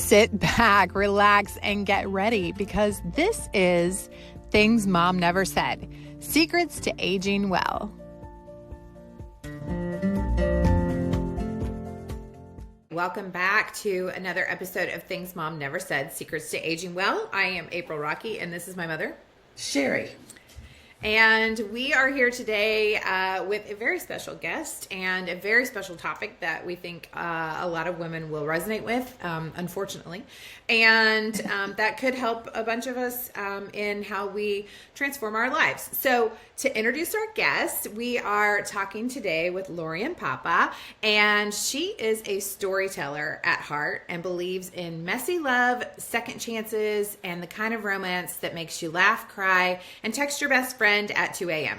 sit back, relax, and get ready because this is Things Mom Never Said, Secrets to Aging Well. Welcome back to another episode of Things Mom Never Said, Secrets to Aging Well. I am April Rocky, and this is my mother, Sherry. And we are here today with a very special guest and a very special topic that we think a lot of women will resonate with, unfortunately. And that could help a bunch of us in how we transform our lives. So to introduce our guest, we are talking today with Laurien Papa, and she is a storyteller at heart and believes in messy love, second chances, and the kind of romance that makes you laugh, cry, and text your best friend at 2 a.m.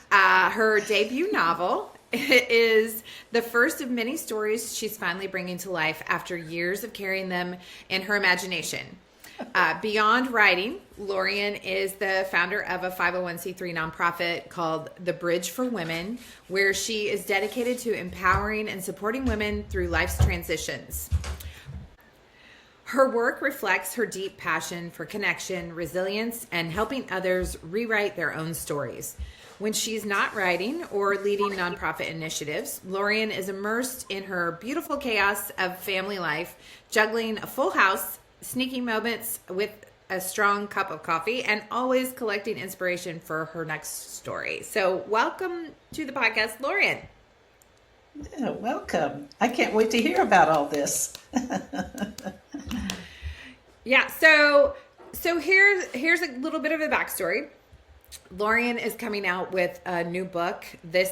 Her debut novel is the first of many stories she's finally bringing to life after years of carrying them in her imagination. Beyond writing, Laurien is the founder of a 501c3 nonprofit called The Bridge for Women, where she is dedicated to empowering and supporting women through life's transitions. Her work reflects her deep passion for connection, resilience, and helping others rewrite their own stories. When she's not writing or leading nonprofit initiatives, Laurien is immersed in her beautiful chaos of family life, juggling a full house, sneaking moments with a strong cup of coffee, and always collecting inspiration for her next story. So welcome to the podcast, Laurien. Yeah, welcome. I can't wait to hear about all this. Yeah, so here's a little bit of a backstory. Laurien is coming out with a new book this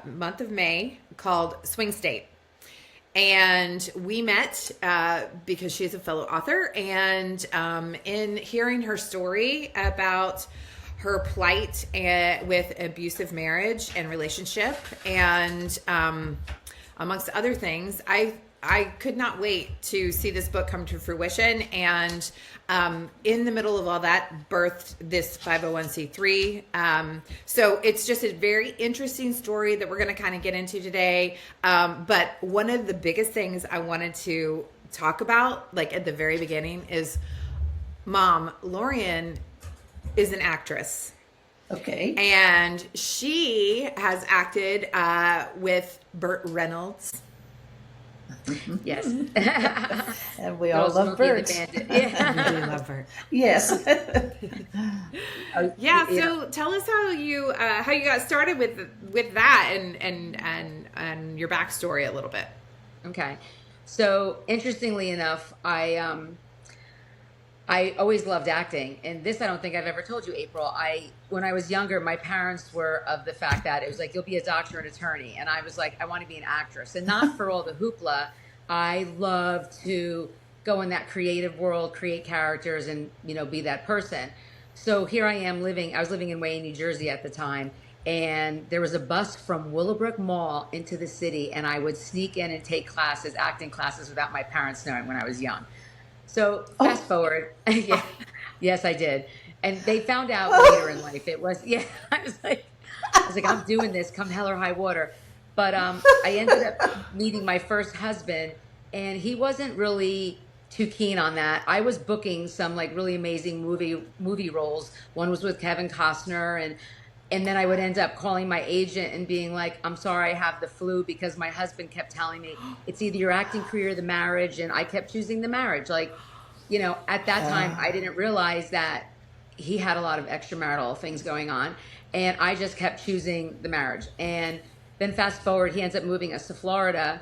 month of May called Swing State. And we met because she's a fellow author, and in hearing her story about her plight with abusive marriage and relationship, and amongst other things, I could not wait to see this book come to fruition. And in the middle of all that, birthed this 501c3. So it's just a very interesting story that we're going to kind of get into today. But one of the biggest things I wanted to talk about, like at the very beginning, is Mom, Laurien is an actress. Okay. And she has acted with Burt Reynolds. Yes. And we all love birds. Yeah. We do love Burt. Yes. Yeah. So tell us how you got started with that and your backstory a little bit. Okay. So interestingly enough, I always loved acting, and this I don't think I've ever told you, April. When I was younger, my parents were of the fact that it was like, you'll be a doctor and attorney, and I was like, I want to be an actress, and not for all the hoopla. I love to go in that creative world, create characters, and be that person. So here I am I was living in Wayne, New Jersey at the time, and there was a bus from Willowbrook Mall into the city, and I would sneak in and take acting classes, without my parents knowing when I was young. So fast forward. Yeah. Yes, I did. And they found out later in life. It was, I was like, I'm doing this come hell or high water. But I ended up meeting my first husband, and he wasn't really too keen on that. I was booking some like really amazing movie roles. One was with Kevin Costner, and then I would end up calling my agent and being like, I'm sorry, I have the flu, because my husband kept telling me it's either your acting career or the marriage. And I kept choosing the marriage. Like, at that time, I didn't realize that he had a lot of extramarital things going on. And I just kept choosing the marriage. And then fast forward, he ends up moving us to Florida,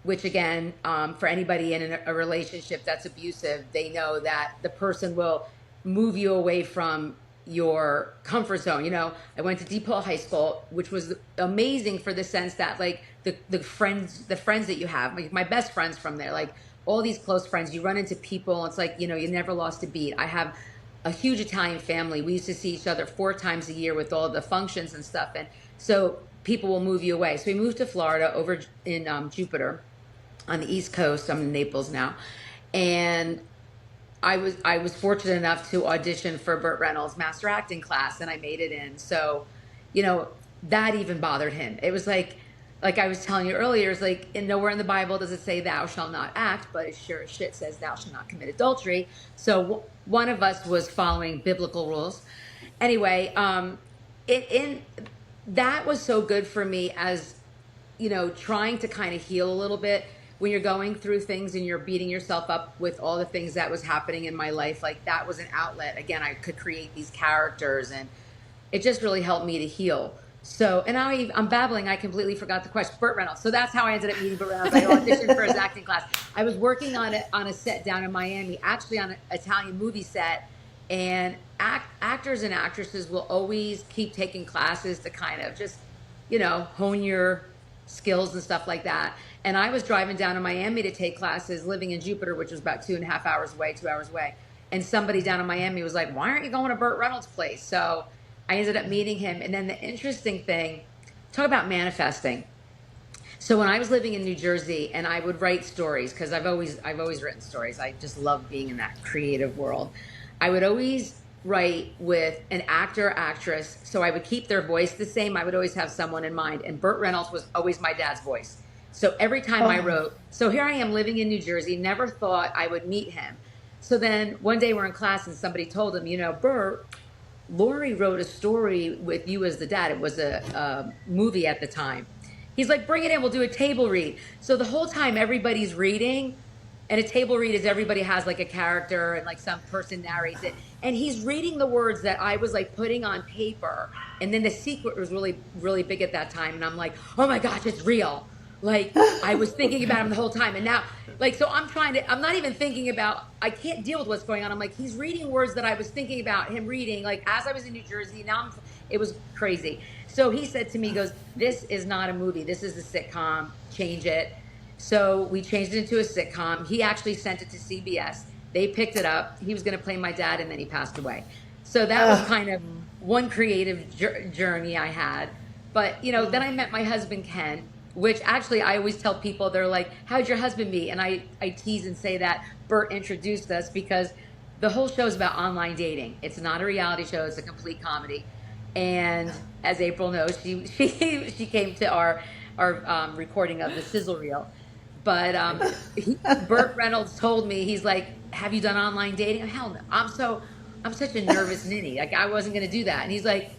which again, for anybody in a relationship that's abusive, they know that the person will move you away from your comfort zone. I went to DePaul High School, which was amazing for the sense that like the friends that you have, like my best friends from there, like all these close friends, you run into people. It's like, you never lost a beat. I have a huge Italian family. We used to see each other 4 times a year with all the functions and stuff. And so people will move you away. So we moved to Florida over in Jupiter on the East Coast. I'm in Naples now. And I was fortunate enough to audition for Burt Reynolds' master acting class, and I made it in. So, that even bothered him. It was like, like I was telling you earlier, is like, and nowhere in the Bible does it say thou shalt not act, but it sure as shit says thou shalt not commit adultery. So one of us was following biblical rules. Anyway, it in that was so good for me as, trying to kind of heal a little bit when you're going through things and you're beating yourself up with all the things that was happening in my life. Like that was an outlet. Again, I could create these characters, and it just really helped me to heal. So, and I'm babbling. I completely forgot the question. Burt Reynolds. So that's how I ended up meeting Burt Reynolds. I auditioned for his acting class. I was working on a set down in Miami, actually on an Italian movie set. And actors and actresses will always keep taking classes to kind of just, hone your skills and stuff like that. And I was driving down to Miami to take classes, living in Jupiter, which was about 2.5 hours away, 2 hours away. And somebody down in Miami was like, why aren't you going to Burt Reynolds' place? So I ended up meeting him. And then the interesting thing, talk about manifesting. So when I was living in New Jersey, and I would write stories, because I've always written stories. I just love being in that creative world. I would always write with an actor, actress. So I would keep their voice the same. I would always have someone in mind. And Burt Reynolds was always my dad's voice. So every time I wrote, so here I am living in New Jersey, never thought I would meet him. So then one day we're in class and somebody told him, Burt, Lori wrote a story with you as the dad. It was a movie at the time. He's like, bring it in. We'll do a table read. So the whole time everybody's reading, and a table read is everybody has like a character and like some person narrates it. And he's reading the words that I was like putting on paper. And then The Secret was really, really big at that time. And I'm like, oh my gosh, it's real. Like I was thinking about him the whole time. And now, like, so I'm not even thinking about, I can't deal with what's going on. I'm like, he's reading words that I was thinking about him reading, like as I was in New Jersey. Now it was crazy. So he said to me, he goes, this is not a movie. This is a sitcom. Change it. So we changed it into a sitcom. He actually sent it to CBS. They picked it up. He was going to play my dad, and then he passed away. So that was kind of one creative journey I had. But, then I met my husband, Ken, which actually I always tell people, they're like, how'd your husband meet? And I tease and say that Burt introduced us, because the whole show is about online dating. It's not a reality show. It's a complete comedy. And as April knows, she came to our recording of the sizzle reel. But Burt Reynolds told me, he's like, have you done online dating? Hell no. I'm such a nervous ninny. Like I wasn't going to do that. And he's like,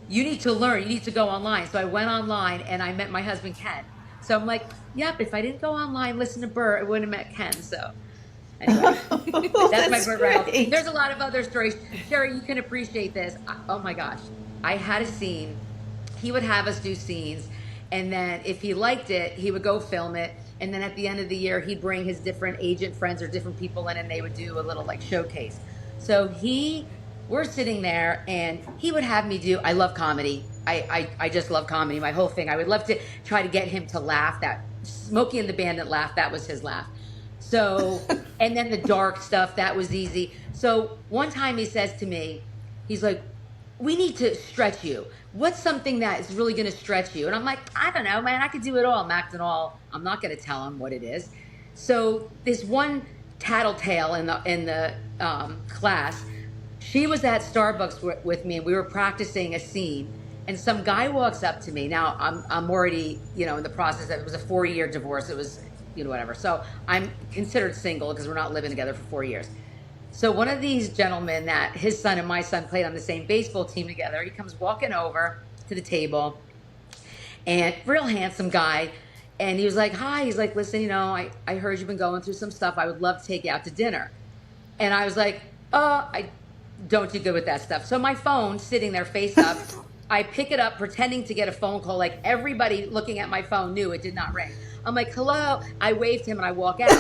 you need to learn. You need to go online. So I went online and I met my husband, Ken. So I'm like, yep, if I didn't go online, listen to Burt, I wouldn't have met Ken. So anyway, that's my Burt Reynolds. There's a lot of other stories. Sherry, you can appreciate this. Oh my gosh. I had a scene. He would have us do scenes. And then if he liked it, he would go film it. And then at the end of the year, he'd bring his different agent friends or different people in, and they would do a little like showcase. So we're sitting there, and he would have me do, I love comedy. I just love comedy, my whole thing. I would love to try to get him to laugh. That Smokey and the Bandit laugh, that was his laugh. So, and then the dark stuff, that was easy. So one time he says to me, he's like, we need to stretch you. What's something that is really going to stretch you? And I'm like, I don't know, man. I could do it all. I'm acting all. I'm not going to tell him what it is. So this one tattletale in the class, she was at Starbucks with me, and we were practicing a scene. And some guy walks up to me. Now I'm already, in the process. It was a 4-year divorce. It was, whatever. So I'm considered single because we're not living together for 4 years. So one of these gentlemen that his son and my son played on the same baseball team together, he comes walking over to the table, and real handsome guy. And he was like, hi. He's like, listen, I heard you've been going through some stuff. I would love to take you out to dinner. And I was like, I don't do good with that stuff. So my phone sitting there face up, I pick it up pretending to get a phone call. Like everybody looking at my phone knew it did not ring. I'm like, hello. I waved him and I walk out.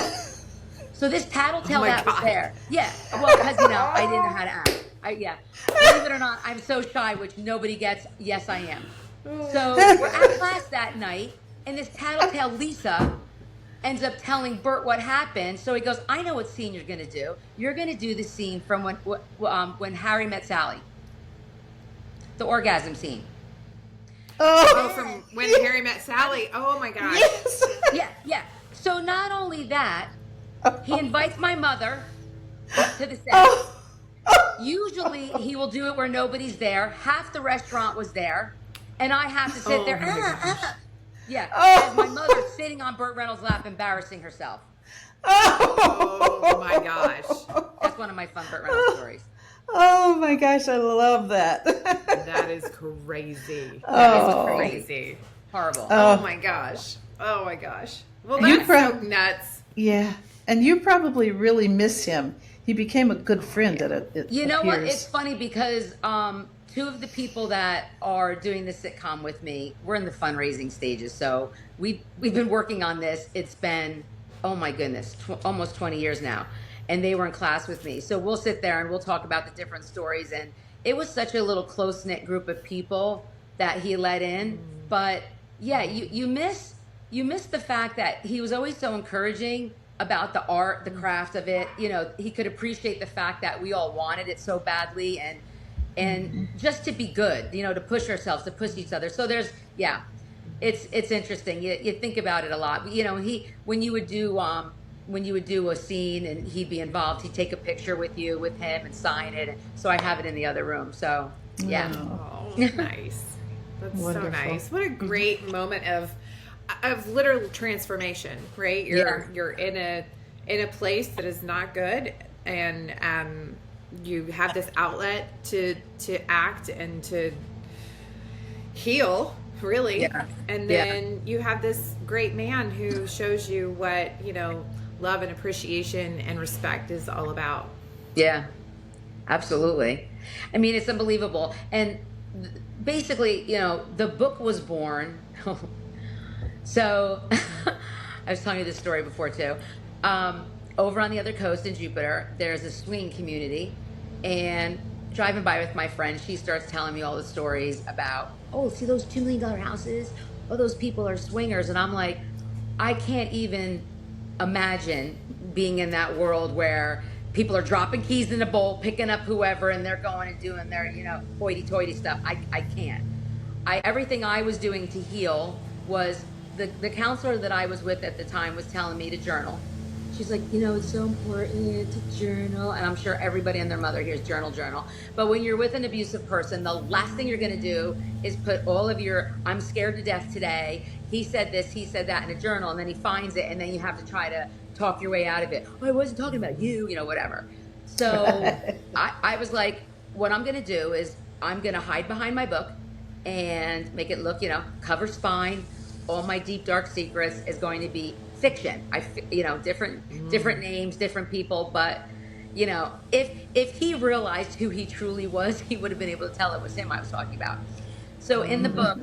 So this tattletale that was there. Yeah. Well, because, I didn't know how to act. Believe it or not, I'm so shy, which nobody gets. Yes, I am. So we're at class that night, and this tattletale Lisa ends up telling Burt what happened. So he goes, I know what scene you're going to do. You're going to do the scene from when Harry met Sally. The orgasm scene. From when Harry met Sally. Oh my gosh. Yes. Yeah. So not only that, he invites my mother to the set. Usually he will do it where nobody's there. Half the restaurant was there, and I have to sit there. Yeah, as my Oh, mother sitting on Burt Reynolds' lap, embarrassing herself. Oh my gosh. oh, That's one of my fun Burt Reynolds stories. oh my gosh, I love that. That is crazy. That It is was Oh, crazy, crazy. horrible. Oh oh, my gosh. Oh my gosh. Well, you that's so prob nuts. yeah, and you probably really miss him. He became a good Oh friend, yeah. it You know what? It's appears. funny because two of the people that are doing the sitcom with me, we're in the fundraising stages. So we've been working on this. It's been, oh my goodness, almost 20 years now. And they were in class with me. So we'll sit there and we'll talk about the different stories. And it was such a little close knit group of people that he let in. But yeah, you miss the fact that he was always so encouraging about the art, the craft of it. You know, he could appreciate the fact that we all wanted it so badly, and Hmm. just to be good, you know, to push ourselves, to push each other. So there's, yeah, it's interesting. You think about it a lot. You know, he when you would do a scene and he'd be involved, he'd take a picture with you with him and sign it. And so I have it in the other room. So yeah. Oh, Oh, nice. That's so wonderful. nice. What a great moment of literal transformation, right? Yeah. You're in a place that is not good, and you have this outlet to act and to heal, really. Yeah. And Yeah. then you have this great man who shows you what, love and appreciation and respect is all about. Yeah. Absolutely. I mean, it's unbelievable. And basically, you know, the book was born. So I was telling you this story before too. Um, Over on the other coast in Jupiter, there's a swing community, and driving by with my friend, she starts telling me all the stories about, oh, see those $2 million houses? Oh, those people are swingers. And I'm like, I can't even imagine being in that world where people are dropping keys in a bowl, picking up whoever, and they're going and doing their, you know, hoity-toity stuff. I can't. Everything I was doing to heal was the counselor that I was with at the time was telling me to journal. She's like, you know, it's so important to journal. And I'm sure everybody and their mother hears journal, journal. But when you're with an abusive person, the last thing you're going to do is put all of your, I'm scared to death today. He said this, he said that in a journal. And then he finds it. And then you have to try to talk your way out of it. Oh, I wasn't talking about you, whatever. So I was like, what I'm going to do is I'm going to hide behind my book and make it look, cover spine. All my deep dark secrets is going to be fiction. Different names, different people, but if he realized who he truly was, he would have been able to tell it was him I was talking about. So in the book,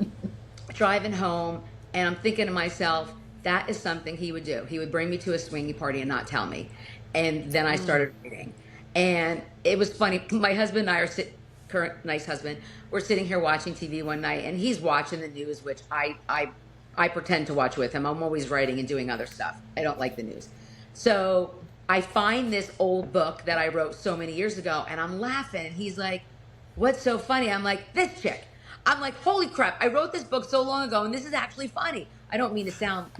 driving home, and I'm thinking to myself, that is something he would do. He would bring me to a swinging party and not tell me. And then I started reading. And it was funny. My husband and I current nice husband, we're sitting here watching TV one night, and he's watching the news, which I pretend to watch with him. I'm always writing and doing other stuff. I don't like the news. So I find this old book that I wrote so many years ago, and I'm laughing. And he's like, what's so funny? I'm like, this chick. I'm like, holy crap. I wrote this book so long ago, and this is actually funny. I don't mean to sound,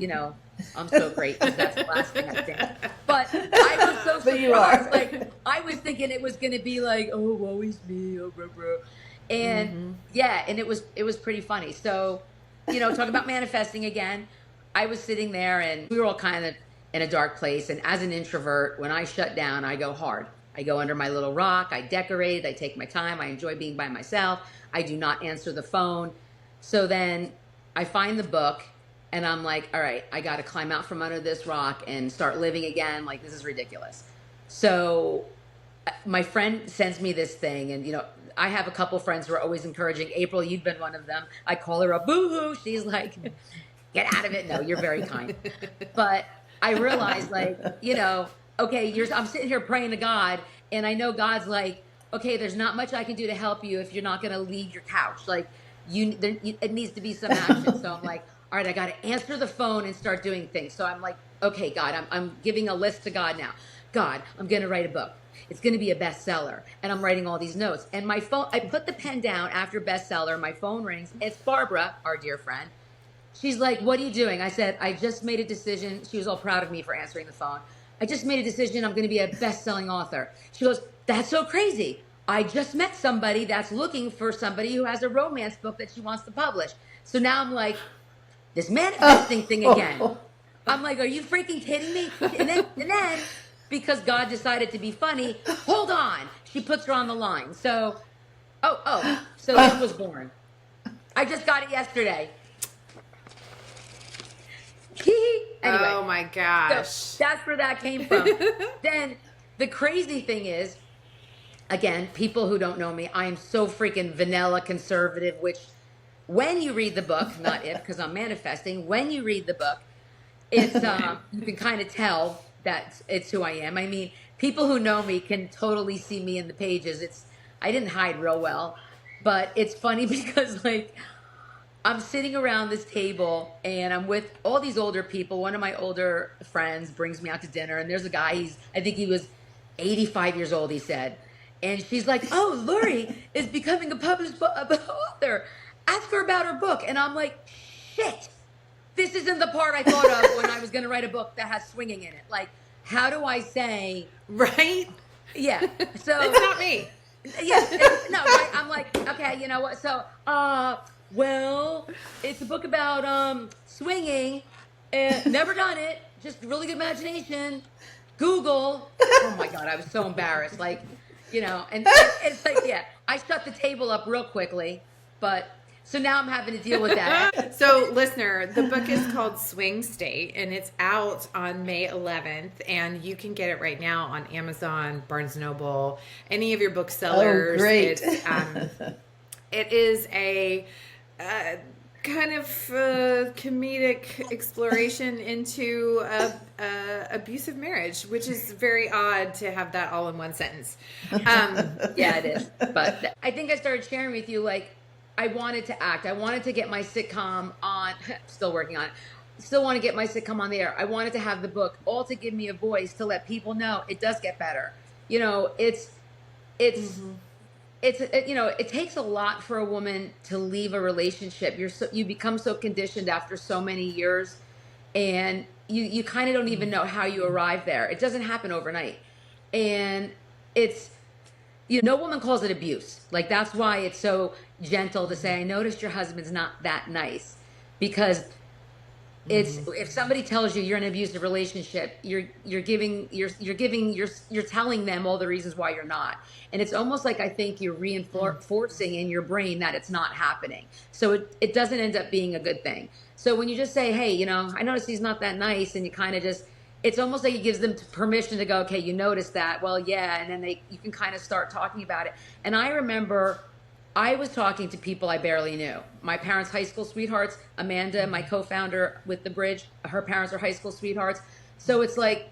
I'm so great, because that's the last thing I think. But I was so But you are. surprised. Like, I was thinking it was going to be like, oh, woe is me. Oh, blah, blah. And yeah, and it was pretty funny. So, talk about manifesting again. I was sitting there, and we were all kind of in a dark place. And as an introvert, when I shut down, I go hard. I go under my little rock. I decorate. I take my time. I enjoy being by myself. I do not answer the phone. So then I find the book, and I'm like, all right, I got to climb out from under this rock and start living again. Like, this is ridiculous. So my friend sends me this thing, and, I have a couple friends who are always encouraging. April, you've been one of them. I call her a boo-hoo. She's like, get out of it. No, you're very kind. But I realized, like, okay, I'm sitting here praying to God, and I know God's like, okay, there's not much I can do to help you if you're not going to leave your couch. Like, it needs to be some action. So I'm like, all right, I got to answer the phone and start doing things. So I'm like, okay, God, I'm giving a list to God now. God, I'm going to write a book. It's going to be a bestseller. And I'm writing all these notes. And my phone, I put the pen down after bestseller. My phone rings. It's Barbara, our dear friend. She's like, what are you doing? I said, I just made a decision. She was all proud of me for answering the phone. I just made a decision. I'm going to be a best-selling author. She goes, that's so crazy. I just met somebody that's looking for somebody who has a romance book that she wants to publish. So now I'm like, this manifesting thing again. I'm like, are you freaking kidding me? And then, because God decided to be funny, hold on. She puts her on the line. So, so this was born. I just got it yesterday. Anyway, Oh my so gosh. that's where that came from. Then the crazy thing is, again, people who don't know me, I am so freaking vanilla conservative, which when you read the book, not if, because I'm manifesting, when you read the book, it's you can kind of tell that it's who I am. I mean, people who know me can totally see me in the pages. I didn't hide real well, but it's funny because like I'm sitting around this table and I'm with all these older people. One of my older friends brings me out to dinner, and there's a guy, I think he was 85 years old, he said. And she's like, oh, Lori is becoming a published author. Ask her about her book. And I'm like, shit, this isn't the part I thought of when I was going to write a book that has swinging in it. Like, how do I say, Right? yeah. So It's not me. yeah, no, right? I'm like, okay, you know what? So, well, it's a book about swinging. Never done it. Just really good imagination. Google. Oh my God, I was so embarrassed. Like, and it's like, yeah, I shut the table up real quickly, but so now I'm having to deal with that. So, listener, the book is called Swing State, and it's out on May 11th, and you can get it right now on Amazon, Barnes & Noble, any of your booksellers. Oh, great. It is a kind of comedic exploration into abusive marriage, which is very odd to have that all in one sentence. Yeah, it is. But I think I started sharing with you, like, I wanted to act. I wanted to get my sitcom on, still working on it. Still want to get my sitcom on the air. I wanted to have the book, all to give me a voice to let people know it does get better. It takes a lot for a woman to leave a relationship. You become so conditioned after so many years, and you kind of don't even know how you arrive there. It doesn't happen overnight. And no woman calls it abuse. Like, that's why it's so gentle to say, I noticed your husband's not that nice, because if somebody tells you you're in an abusive relationship, you're telling them all the reasons why you're not. And it's almost like, I think you're reinforcing in your brain that it's not happening. So it doesn't end up being a good thing. So when you just say, hey, I noticed he's not that nice, and you kind of just, it's almost like it gives them permission to go, okay, you noticed that. Well, yeah. And then you can kind of start talking about it. And I remember I was talking to people I barely knew. My parents' high school sweethearts. Amanda, my co-founder with The Bridge, her parents are high school sweethearts. So it's like,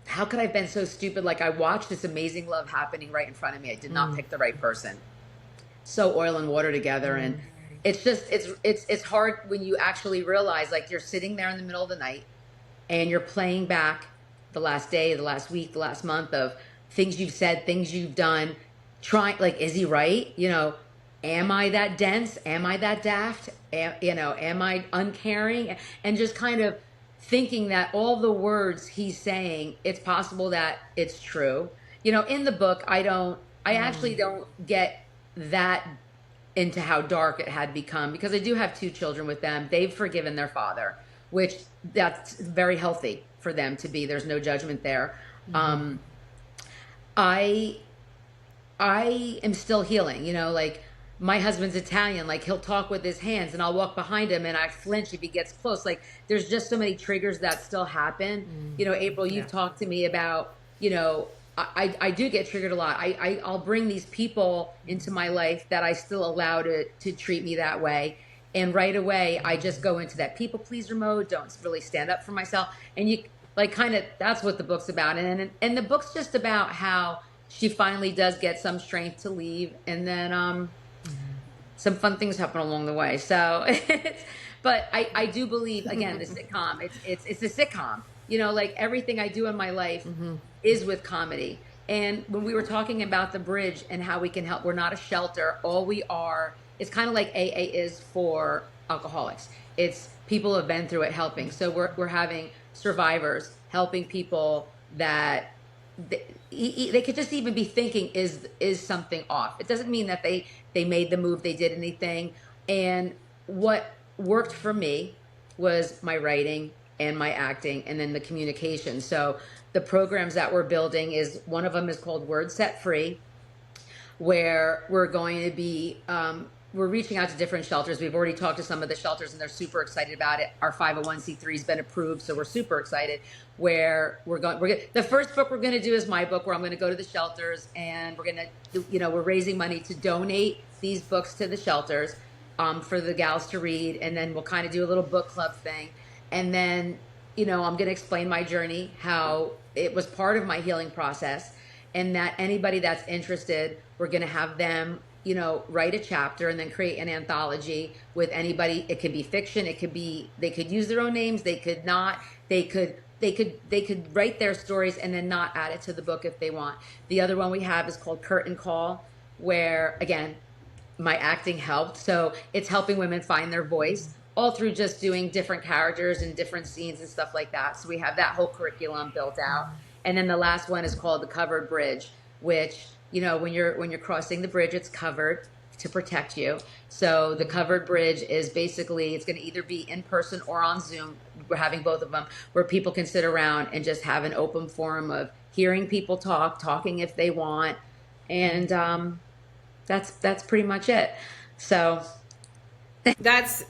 how could I have been so stupid? Like, I watched this amazing love happening right in front of me. I did not pick the right person. So oil and water together. And it's just, it's hard when you actually realize, like, you're sitting there in the middle of the night and you're playing back the last day, the last week, the last month of things you've said, things you've done, trying, like, is he right? Am I that dense? Am I that daft? Am I uncaring? And just kind of thinking that all the words he's saying, it's possible that it's true. In the book, I actually don't get that into how dark it had become, because I do have 2 children with them. They've forgiven their father, which that's very healthy for them to be. There's no judgment there. I am still healing, like, my husband's Italian, like, he'll talk with his hands and I'll walk behind him and I flinch if he gets close. Like, there's just so many triggers that still happen. April, you've talked to me about, I do get triggered a lot. I'll bring these people into my life that I still allow to treat me that way. And right away, I just go into that people pleaser mode, don't really stand up for myself. And you, like, kind of, that's what the book's about. And the book's just about how she finally does get some strength to leave. And then some fun things happen along the way. So, but I do believe, again, the sitcom, it's a sitcom. Like, everything I do in my life is with comedy. And when we were talking about The Bridge and how we can help, we're not a shelter. All we are, it's kind of like AA is for alcoholics. It's people who have been through it helping. So we're having survivors helping people that they could just even be thinking, is something off? It doesn't mean that they made the move, they did anything. And what worked for me was my writing and my acting, and then the communication. So the programs that we're building is, one of them is called Word Set Free, where we're going to be we're reaching out to different shelters. We've already talked to some of the shelters and they're super excited about it. Our 501c3 has been approved, so we're super excited. Where the first book we're going to do is my book, where I'm going to go to the shelters, and we're going to, we're raising money to donate these books to the shelters for the gals to read, and then we'll kind of do a little book club thing. And then, I'm going to explain my journey, how it was part of my healing process, and that anybody that's interested, we're going to have them, write a chapter and then create an anthology with anybody. It could be fiction. It could be, they could use their own names. They could not, they could write their stories and then not add it to the book if they want. The other one we have is called Curtain Call, where again, my acting helped. So it's helping women find their voice all through just doing different characters and different scenes and stuff like that. So we have that whole curriculum built out. And then the last one is called The Covered Bridge, which, when you're crossing the bridge, it's covered to protect you. So the Covered Bridge is basically, it's going to either be in person or on Zoom. We're having both of them, where people can sit around and just have an open forum of hearing people talking if they want. And that's pretty much it. So that's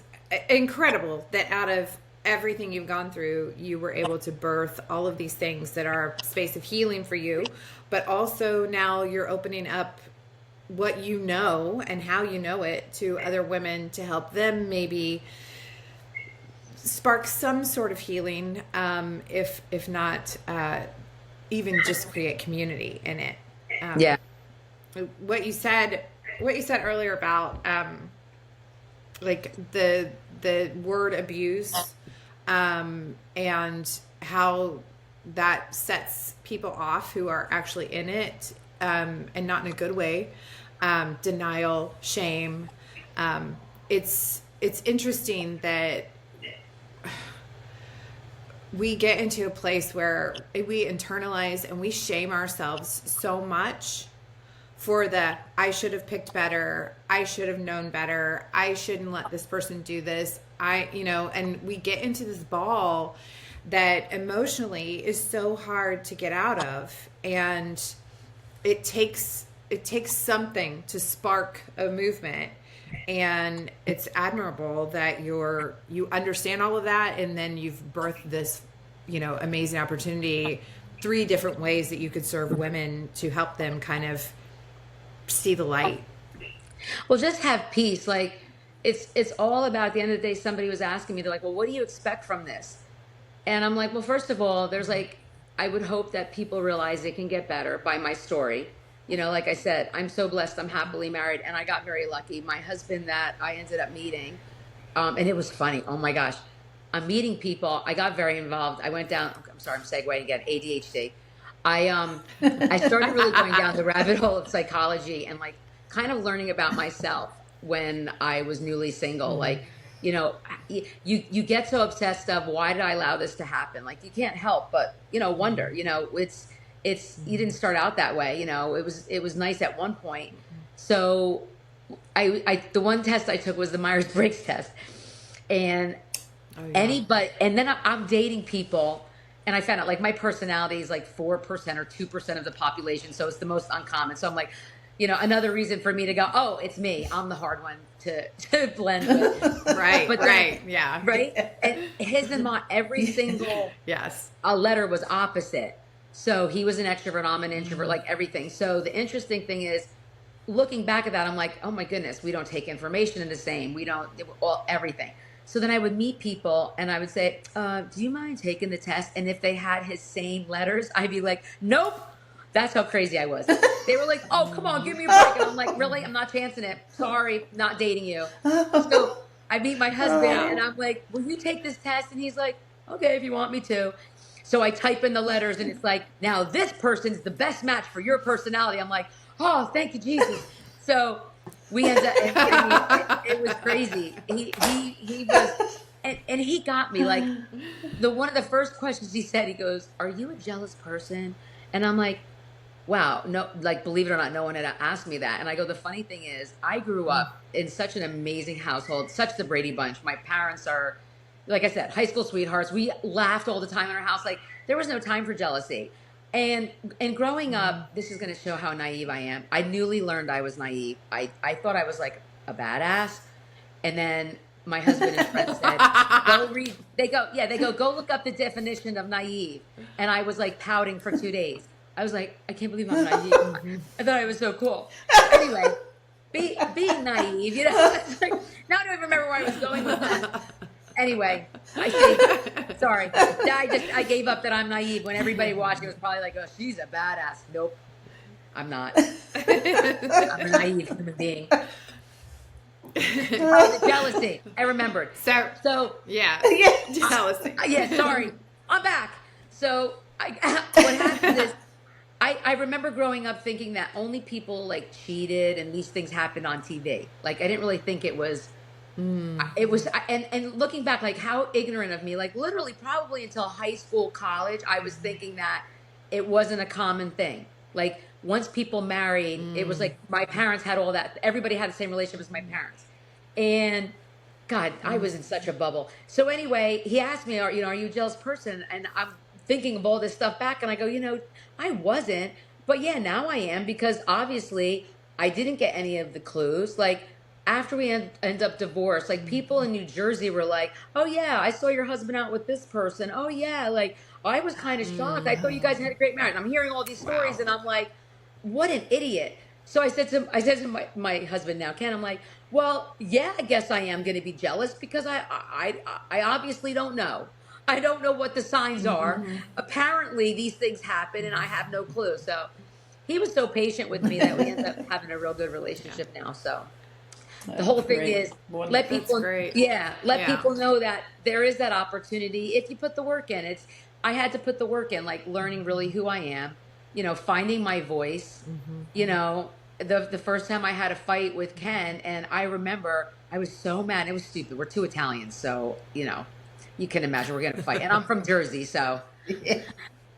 incredible that out of everything you've gone through, you were able to birth all of these things that are a space of healing for you, but also now you're opening up what you know and how you know it to other women to help them maybe spark some sort of healing, if not even just create community in it. Yeah. What you said earlier about like the word abuse, and how that sets people off who are actually in it, and not in a good way. Denial, shame. It's interesting that we get into a place where we internalize and we shame ourselves so much for the, I should have picked better, I should have known better, I shouldn't let this person do this, and we get into this ball that emotionally is so hard to get out of, and it takes something to spark a movement. And it's admirable that you understand all of that, and then you've birthed this, amazing opportunity, 3 different ways that you could serve women to help them kind of see the light. Well, just have peace. Like it's all about, at the end of the day, somebody was asking me, they're like, well, what do you expect from this? And I'm like, well, first of all, I would hope that people realize it can get better by my story. Like I said, I'm so blessed. I'm happily married, and I got very lucky. My husband that I ended up meeting, and it was funny. Oh my gosh. I'm meeting people. I got very involved. I went down, I'm sorry, I'm segueing again, ADHD. I started really going down the rabbit hole of psychology and like kind of learning about myself when I was newly single. Like, you get so obsessed of, why did I allow this to happen? Like, you can't help but, wonder, it's you didn't start out that way. It was nice at one point. So the one test I took was the Myers-Briggs test, and and then I'm dating people, and I found out like my personality is like 4% or 2% of the population. So it's the most uncommon. So I'm like, another reason for me to go, oh, it's me. I'm the hard one to blend with. Right. But right. Yeah. Right. And his and my, every single letter was opposite. So he was an extrovert, I'm an introvert, like everything. So the interesting thing is, looking back at that, I'm like, oh my goodness, we don't take information in the same. We don't, everything. So then I would meet people and I would say, do you mind taking the test? And if they had his same letters, I'd be like, nope. That's how crazy I was. They were like, oh, come on, give me a break. And I'm like, really? I'm not chancing it. Sorry, not dating you. So I meet my husband and I'm like, will you take this test? And he's like, okay, if you want me to. So I type in the letters and it's like, now this person's the best match for your personality. I'm like, oh, thank you, Jesus. So we ended up, it was crazy. He was, and he got me. Like, one of the first questions he said, he goes, are you a jealous person? And I'm like, wow, no, like, believe it or not, no one had asked me that. And I go, the funny thing is, I grew up in such an amazing household, such the Brady Bunch. My parents are like I said, high school sweethearts. We laughed all the time in our house. Like there was no time for jealousy. And growing up, this is going to show how naive I am. I newly learned I was naive. I thought I was like a badass. And then my husband and friends said, go read, go look up the definition of naive. And I was like pouting for 2 days. I was like, I can't believe I'm naive. I thought I was so cool. Anyway, being naive, you know, it's like, now I don't even remember where I was going with that. Anyway, sorry. I gave up that I'm naive. When everybody watching was probably like, oh, she's a badass. Nope, I'm not. I'm a naive human being. Oh, the jealousy. I remembered. So yeah, jealousy. Yeah, sorry. I'm back. So what happened is I remember growing up thinking that only people like cheated and these things happened on TV. Like I didn't really think it was. It was, and looking back, like how ignorant of me, like literally probably until high school, college, I was thinking that it wasn't a common thing. Like once people married, it was like my parents had all that. Everybody had the same relationship as my parents. And God, I was in such a bubble. So anyway, he asked me, are you a jealous person? And I'm thinking of all this stuff back and I go, I wasn't, but yeah, now I am because obviously I didn't get any of the clues. Like, after we end up divorced, like people in New Jersey were like, oh yeah, I saw your husband out with this person. Oh yeah. Like I was kind of shocked. I thought you guys had a great marriage. I'm hearing all these stories and I'm like, what an idiot. So I said to my husband now, Ken, I'm like, well, yeah, I guess I am going to be jealous because I obviously don't know. I don't know what the signs are. Apparently these things happen and I have no clue. So he was so patient with me that we ended up having a real good relationship now. So the whole thing is let people people know that there is that opportunity if you put the work in. I had to put the work in, like learning really who I am, finding my voice. The first time I had a fight with Ken, and I remember I was so mad. It was stupid. We're two Italians, so you can imagine we're gonna fight. And I'm from Jersey, so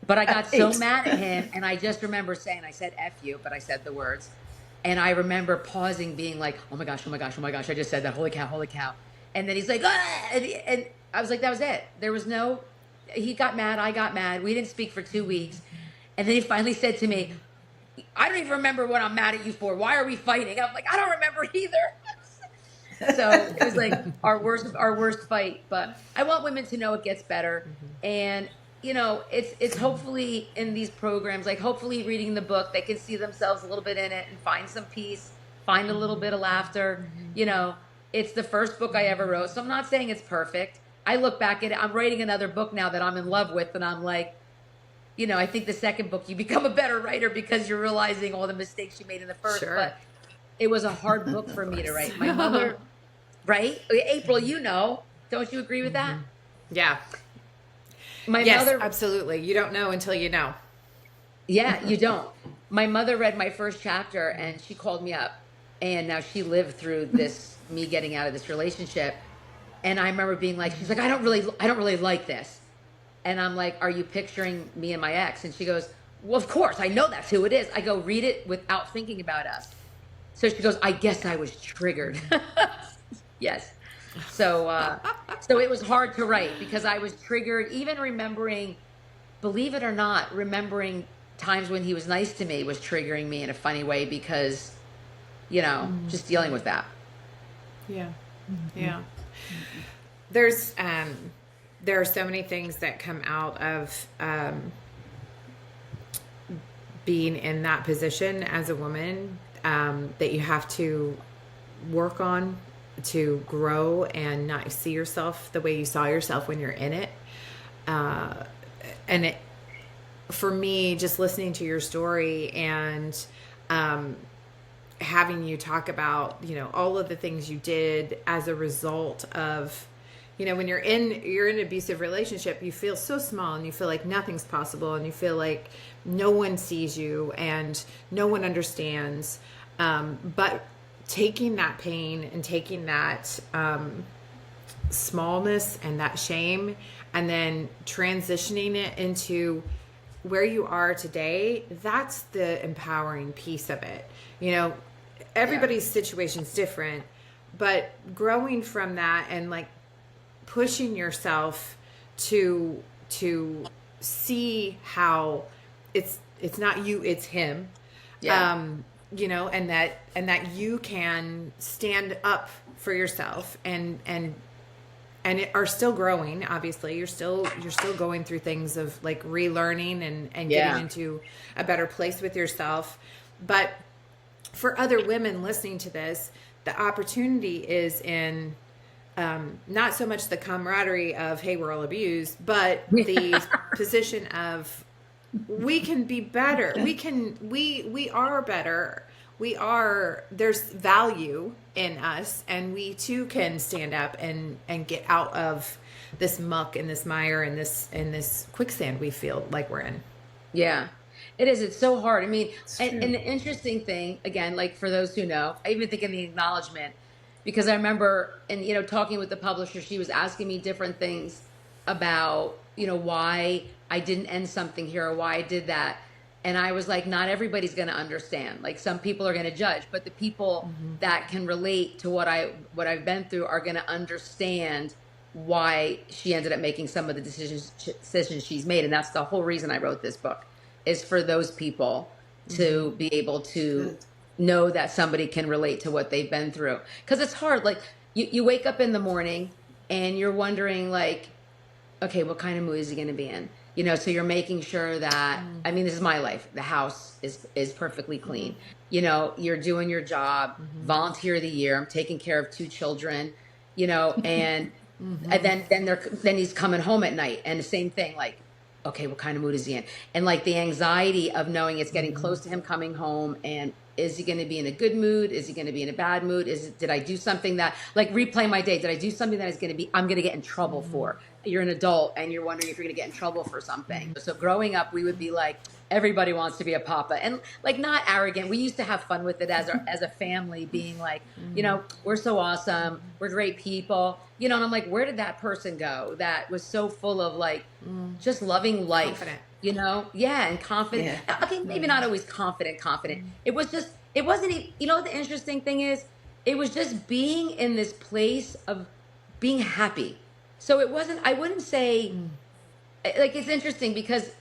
but I got so mad at him, and I just remember saying, I said F you, but I said the words. And I remember pausing, being like, oh my gosh, oh my gosh, oh my gosh. I just said that. Holy cow, holy cow. And then he's like, ah! And I was like, that was it. There was he got mad. I got mad. We didn't speak for 2 weeks. And then he finally said to me, I don't even remember what I'm mad at you for. Why are we fighting? I'm like, I don't remember either. So it was like our worst fight. But I want women to know it gets better. And it's hopefully in these programs, like hopefully reading the book, they can see themselves a little bit in it and find some peace, find a little bit of laughter. It's the first book I ever wrote. So I'm not saying it's perfect. I look back at it. I'm writing another book now that I'm in love with. And I'm like, I think the second book, you become a better writer because you're realizing all the mistakes you made in the first. Sure. But it was a hard book for me to write. My mother, right? April, don't you agree with that? Yeah. Yes, mother, absolutely. You don't know until you know. Yeah, you don't. My mother read my first chapter and she called me up, and now she lived through this, me getting out of this relationship. And I remember being like, she's like, I don't really like this. And I'm like, are you picturing me and my ex? And she goes, well, of course, I know that's who it is. I go, read it without thinking about us. So she goes, I guess I was triggered. Yes. So it was hard to write because I was triggered, even remembering, believe it or not, remembering times when he was nice to me was triggering me in a funny way because, just dealing with that. Yeah. Yeah. There are so many things that come out of being in that position as a woman that you have to work on to grow and not see yourself the way you saw yourself when you're in it. For me, just listening to your story and having you talk about, all of the things you did as a result of, when you're in an abusive relationship, you feel so small and you feel like nothing's possible and you feel like no one sees you and no one understands. But taking that pain and taking that smallness and that shame and then transitioning it into where you are today, that's the empowering piece of it. Everybody's situation's different, but growing from that and like pushing yourself to see how it's not you, it's him. Yeah. You know, and that you can stand up for yourself and are still growing. Obviously, you're still going through things of like relearning and getting into a better place with yourself. But for other women listening to this, the opportunity is in not so much the camaraderie of, hey, we're all abused, but the position of, we can be better. We are better. There's value in us, and we too can stand up and get out of this muck and this mire and this quicksand we feel like we're in. Yeah, it is. It's so hard. I mean, and the interesting thing, again, like for those who know, I even think in the acknowledgement, because I remember, and talking with the publisher, she was asking me different things about, why I didn't end something here or why I did that. And I was like, not everybody's going to understand. Like, some people are going to judge, but the people that can relate to what I've been through are going to understand why she ended up making some of the decisions she's made. And that's the whole reason I wrote this book, is for those people to be able to know that somebody can relate to what they've been through. Because it's hard. Like, you wake up in the morning and you're wondering, like, okay, what kind of mood is he going to be in? So you're making sure that, I mean, this is my life. The house is perfectly clean. You're doing your job, volunteer of the year. I'm taking care of 2 children, and then he's coming home at night, and the same thing, like, okay, what kind of mood is he in? And like the anxiety of knowing it's getting close to him coming home, and is he going to be in a good mood? Is he going to be in a bad mood? Did I do something that, like, replay my day? Did I do something that I'm going to get in trouble for? You're an adult and you're wondering if you're going to get in trouble for something. So growing up, we would be like, everybody wants to be a papa, and like, not arrogant. We used to have fun with it as a family, being like, we're so awesome. We're great people, and I'm like, where did that person go that was so full of like, just loving life? Confident. Yeah, and confident. Yeah. Okay, maybe not always confident. It wasn't, the interesting thing is, it was just being in this place of being happy. So I wouldn't say, like, it's interesting because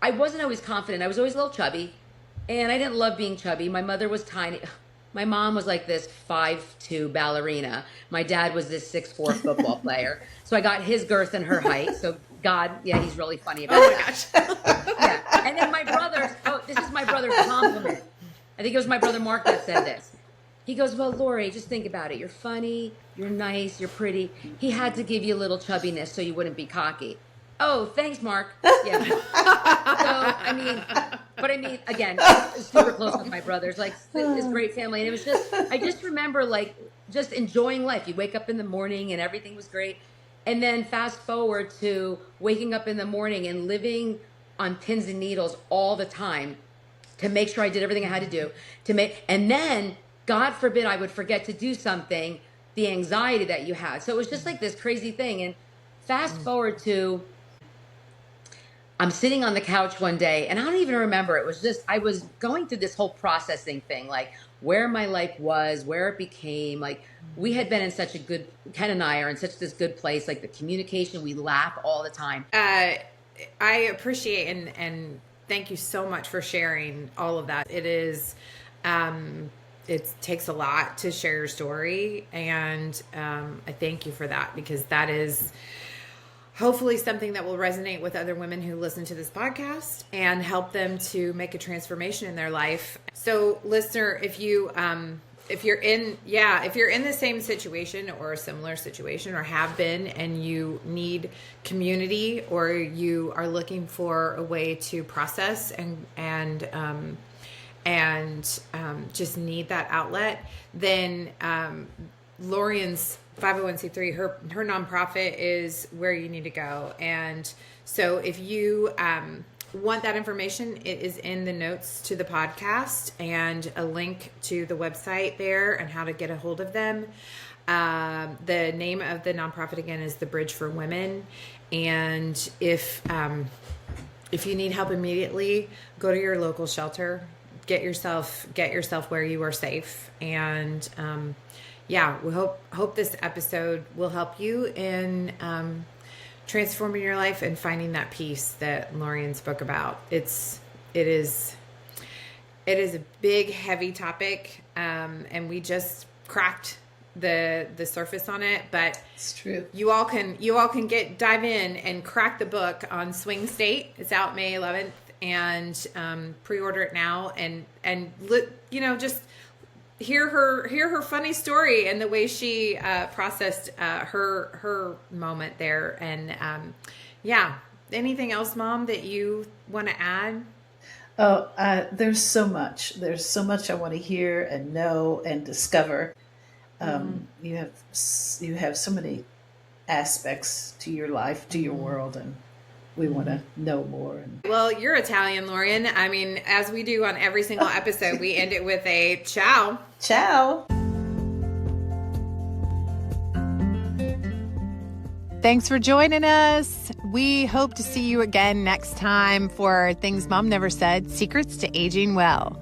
I wasn't always confident. I was always a little chubby, and I didn't love being chubby. My mother was tiny. My mom was like this 5'2" ballerina. My dad was this 6'4" football player. So I got his girth and her height. So God, yeah, he's really funny about that. Gosh. Yeah. And then my brother, this is my brother's compliment. I think it was my brother Mark that said this. He goes, well, Lori, just think about it. You're funny, you're nice, you're pretty. He had to give you a little chubbiness so you wouldn't be cocky. Oh, thanks, Mark. Yeah. So, again, super close with my brothers, like, this great family. And it was just, I just remember, like, just enjoying life. You wake up in the morning and everything was great. And then fast forward to waking up in the morning and living on pins and needles all the time to make sure I did everything I had to do and then, God forbid, I would forget to do something, the anxiety that you had. So it was just like this crazy thing. And fast forward to, I'm sitting on the couch one day, and I don't even remember. It was just, I was going through this whole processing thing, like where my life was, where it became. Like, we had been in such a good, Ken and I are in such this good place, like the communication, we laugh all the time. I appreciate and thank you so much for sharing all of that. It is, it takes a lot to share your story, and I thank you for that, because that is hopefully something that will resonate with other women who listen to this podcast and help them to make a transformation in their life. So, listener, if you're in the same situation or a similar situation, or have been, and you need community, or you are looking for a way to process and just need that outlet, then Laurien's 501c3, her nonprofit is where you need to go. And so if you want that information, it is in the notes to the podcast, and a link to the website there and how to get a hold of them. The name of the nonprofit again is The Bridge for Women. And if you need help immediately, go to your local shelter. Get yourself where you are safe, and yeah, we hope this episode will help you in transforming your life and finding that peace that Laurien spoke about. It is a big, heavy topic, and we just cracked the surface on it. But It's true. you all can dive in and crack the book on Swing State. It's out May 11th, and pre-order it now, and just hear her funny story and the way she processed her moment there. And anything else, Mom, that you want to add? Oh, there's so much. There's so much I want to hear and know and discover. You have so many aspects to your life, to your world, and we want to know more. Well, you're Italian, Laurien. I mean, as we do on every single episode, we end it with a ciao. Ciao. Thanks for joining us. We hope to see you again next time for Things Mom Never Said, Secrets to Aging Well.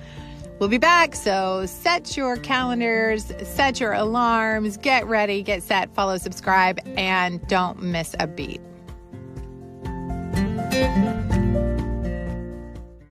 We'll be back, so set your calendars, set your alarms, get ready, get set, follow, subscribe, and don't miss a beat.